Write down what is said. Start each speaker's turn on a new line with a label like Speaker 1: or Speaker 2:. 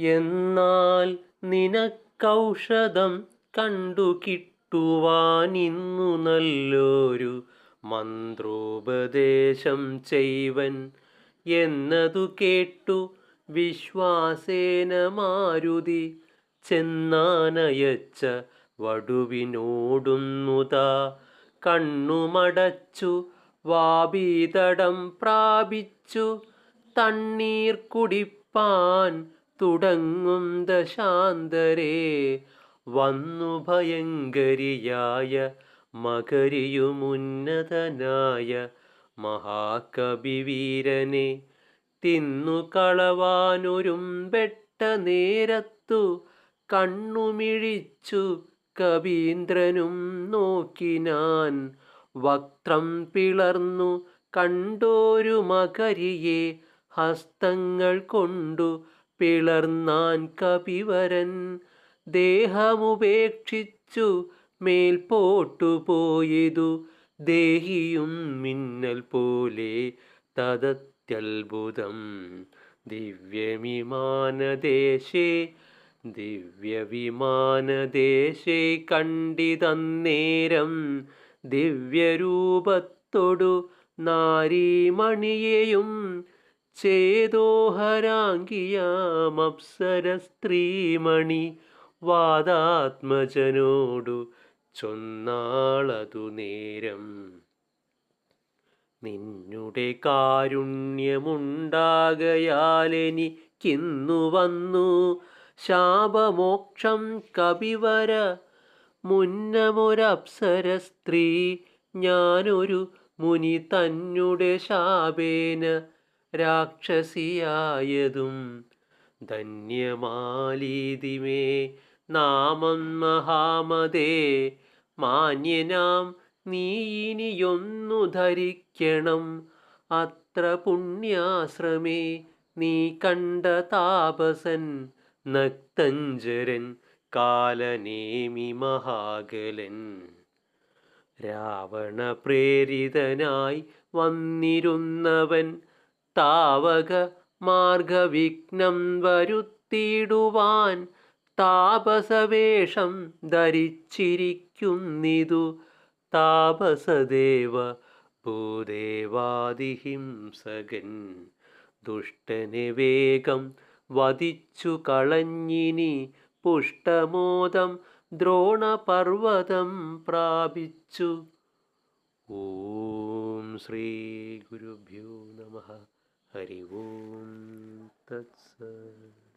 Speaker 1: എന്നാൽ നിനക്കൗഷധം കണ്ടു കിട്ടുവാനിന്നു നല്ലൊരു മന്ത്രോപദേശം ചെയ്വൻ എന്നതു കേട്ടു വിശ്വാസേന മാരുതി ചെന്നാനയച്ച വടുവിനോടുന്നുതാ കണ്ണുമടച്ചു വാപീതടം പ്രാപിച്ചു തണ്ണീർ കുടിപ്പാൻ തുടങ്ങും ദശാന്തരേ വന്നു ഭയങ്കരിയായ മകരിയുമുന്നതനായ മഹാകവിവീരനെ തിന്നു കളവാനൊരുമ്പെട്ട നേരത്തു കണ്ണുമിഴിച്ചു കവീന്ദ്രനും നോക്കിനാൻ വക്ത്രം പിളർന്നു കണ്ടോരു മകരിയെ ഹസ്തങ്ങൾ കൊണ്ടു പിളർന്നാൻ കപിവരൻ ദേഹമുപേക്ഷിച്ചു മേൽപോട്ടു പോയതു ദേഹിയും മിന്നൽ പോലെ തദത്യത്ഭുതം ദിവ്യവിമാനദേശേ കണ്ടിതന്നേരം ദിവ്യരൂപത്തൊടു നാരീമണിയെയും ചേതോഹരാംഗിയാമപ്സര സ്ത്രീമണി വാദാത്മജനോടു ചൊന്നാളതു നേരം നിന്നുടെ കാരുണ്യമുണ്ടാകയാലെനിക്കിന്നു വന്നു ശാപമോക്ഷം കപിവര മുന്നമൊരപ്സര സ്ത്രീ ഞാനൊരു മുനി തന്നുടെ ശാപേന രാക്ഷസിയായതും ധന്യമാലീതിമേ നാമം മഹാമതേ മാന്യനാം നീ ഇനിയൊന്നു ധരിക്കണം അത്ര പുണ്യാശ്രമേ നീ കണ്ട താപസൻ നക്തഞ്ചരൻ കാലനേമി മഹാകലൻ രാവണ പ്രേരിതനായി വന്നിരുന്നവൻ താവക മാർഗവിഘ്നം വരുത്തിയിടുവാൻ താപസവേഷം ധരിച്ചിരിക്കുന്നിതു താപസദേവ ഭൂദേവാദിഹിംസകൻ ദുഷ്ടനെ വേഗം വധിച്ചു കളഞ്ഞിനി പുഷ്ടമോദം ദ്രോണപർവതം പ്രാപിച്ചു. ഓം ശ്രീ ഗുരുഭ്യോ നമഃ. ഹരി ഓം തത്സത്.